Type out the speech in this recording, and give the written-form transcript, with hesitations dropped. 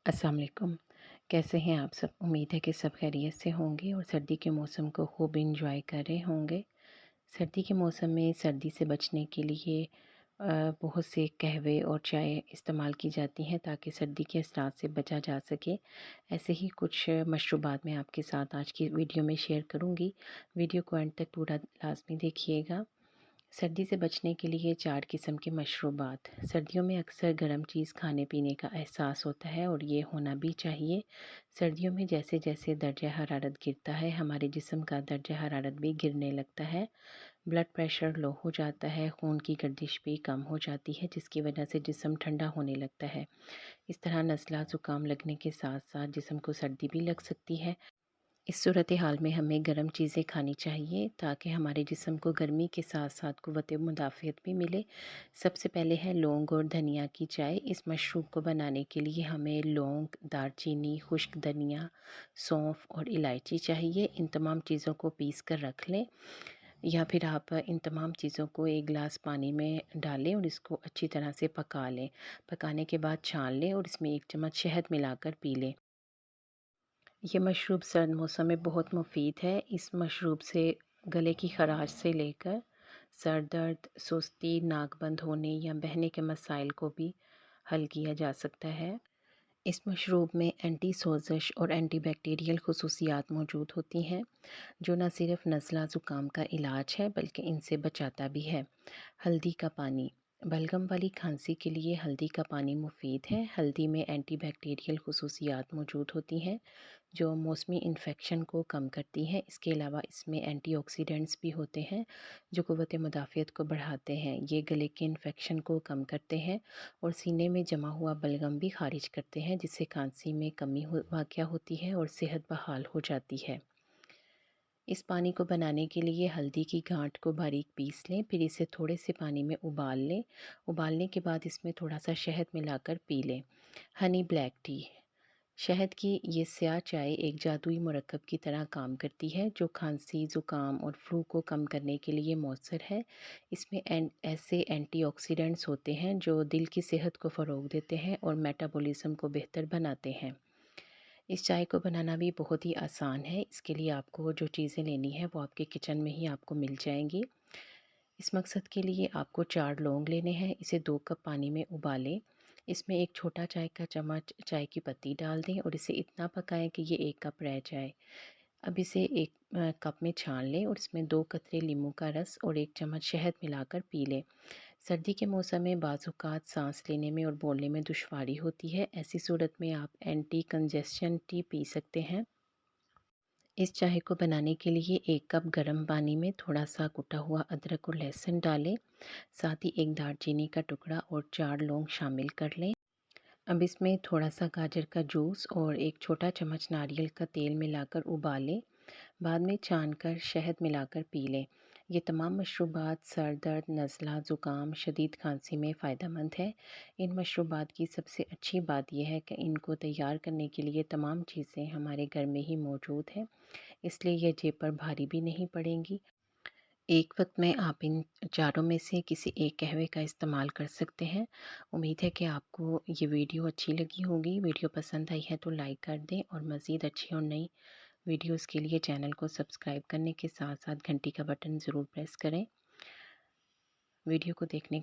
अस्सलाम वालेकुम। कैसे हैं आप सब? उम्मीद है कि सब खैरियत से होंगे और सर्दी के मौसम को खूब एंजॉय कर रहे होंगे। सर्दी के मौसम में सर्दी से बचने के लिए बहुत से कहवे और चाय इस्तेमाल की जाती हैं ताकि सर्दी के असरात से बचा जा सके। ऐसे ही कुछ मशरूबात मैं आपके साथ आज की वीडियो में शेयर करूँगी। वीडियो को एंड तक पूरा लाज़मी देखिएगा। सर्दी से बचने के लिए 4 किस्म के मशरूबात। सर्दियों में अक्सर गर्म चीज़ खाने पीने का एहसास होता है और ये होना भी चाहिए। सर्दियों में जैसे जैसे दर्जा हरारत गिरता है, हमारे जिस्म का दर्जा हरारत भी गिरने लगता है। ब्लड प्रेशर लो हो जाता है, खून की गर्दिश भी कम हो जाती है, जिसकी वजह से जिस्म ठंडा होने लगता है। इस तरह नज़ला ज़ुकाम लगने के साथ साथ जिस्म को सर्दी भी लग सकती है। इस सूरत हाल में हमें गर्म चीज़ें खानी चाहिए ताकि हमारे जिस्म को गर्मी के साथ साथ क़ुव्वत मुदाफ़ियत भी मिले। सबसे पहले है लौंग और धनिया की चाय। इस मशरूब को बनाने के लिए हमें लौंग, दालचीनी, खुश्क धनिया, सौंफ और इलायची चाहिए। इन तमाम चीज़ों को पीस कर रख लें या फिर आप इन तमाम चीज़ों को एक गिलास पानी में डालें और इसको अच्छी तरह से पका लें। पकाने के बाद छान लें और इसमें 1 चम्मच शहद मिलाकर पी लें। ये मशरूब सर्द मौसम में बहुत मुफीद है। इस मशरूब से गले की ख़राश से लेकर सर दर्द, सुस्ती, नाक बंद होने या बहने के मसाइल को भी हल किया जा सकता है। इस मशरूब में एंटी सोज़श और एंटी बैक्टीरियल खुसूसियात मौजूद होती हैं, जो न सिर्फ नज़ला ज़ुकाम का इलाज है बल्कि इनसे बचाता भी है। हल्दी का पानी। बलगम वाली खांसी के लिए हल्दी का पानी मुफीद है। हल्दी में एंटी बैक्टीरियल खुसूसियात मौजूद होती हैं, जो मौसमी इन्फेक्शन को कम करती हैं। इसके अलावा इसमें एंटीऑक्सीडेंट्स भी होते हैं, जो क़ुव्वत मुदाफ़ियत को बढ़ाते हैं। ये गले के इन्फेक्शन को कम करते हैं और सीने में जमा हुआ बलगम भी ख़ारिज करते हैं, जिससे खांसी में कमी वाक़या होती है और सेहत बहाल हो जाती है। इस पानी को बनाने के लिए हल्दी की गांठ को बारीक पीस लें, फिर इसे थोड़े से पानी में उबाल लें। उबालने के बाद इसमें थोड़ा सा शहद मिलाकर पी लें। Honey black T. शहद की ये स्याह चाय एक जादुई मुरक्कब की तरह काम करती है, जो खांसी, ज़ुकाम और फ्लू को कम करने के लिए मौसर है। इसमें ऐसे एंटीऑक्सीडेंट्स होते हैं जो दिल की सेहत को फ़रोग़ देते हैं और मेटाबॉलिज़्म को बेहतर बनाते हैं। इस चाय को बनाना भी बहुत ही आसान है। इसके लिए आपको जो चीज़ें लेनी है वो आपके किचन में ही आपको मिल जाएंगी। इस मकसद के लिए आपको 4 लौंग लेने हैं। इसे 2 कप पानी में उबालें। इसमें 1 छोटा चाय का चम्मच चाय की पत्ती डाल दें और इसे इतना पकाएं कि ये 1 कप रह जाए। अब इसे एक कप में छान लें और इसमें 2 कतरे नींबू का रस और 1 चम्मच शहद मिलाकर पी लें। सर्दी के मौसम में बाज़-औक़ात सांस लेने में और बोलने में दुश्वारी होती है। ऐसी सूरत में आप एंटी कंजेशन टी पी सकते हैं। इस चाय को बनाने के लिए 1 कप गर्म पानी में थोड़ा सा कुटा हुआ अदरक और लहसुन डालें। साथ ही 1 दालचीनी का टुकड़ा और 4 लौंग शामिल कर लें। अब इसमें थोड़ा सा गाजर का जूस और 1 छोटा चम्मच नारियल का तेल मिलाकर उबालें। बाद में छानकर शहद मिलाकर पी लें। ये तमाम मशरूबात सर दर्द, नज़ला, ज़ुकाम, शदीद खांसी में फ़ायदेमंद है। इन मशरूबात की सबसे अच्छी बात यह है कि इनको तैयार करने के लिए तमाम चीज़ें हमारे घर में ही मौजूद हैं, इसलिए ये जेब पर भारी भी नहीं पड़ेंगी। एक वक्त में आप इन चारों में से किसी एक कहवे का इस्तेमाल कर सकते हैं। उम्मीद है कि आपको ये वीडियो अच्छी लगी होगी। वीडियो पसंद आई है तो लाइक कर दें और मज़ीद अच्छी और नई वीडियोस के लिए चैनल को सब्सक्राइब करने के साथ साथ घंटी का बटन ज़रूर प्रेस करें। वीडियो को देखने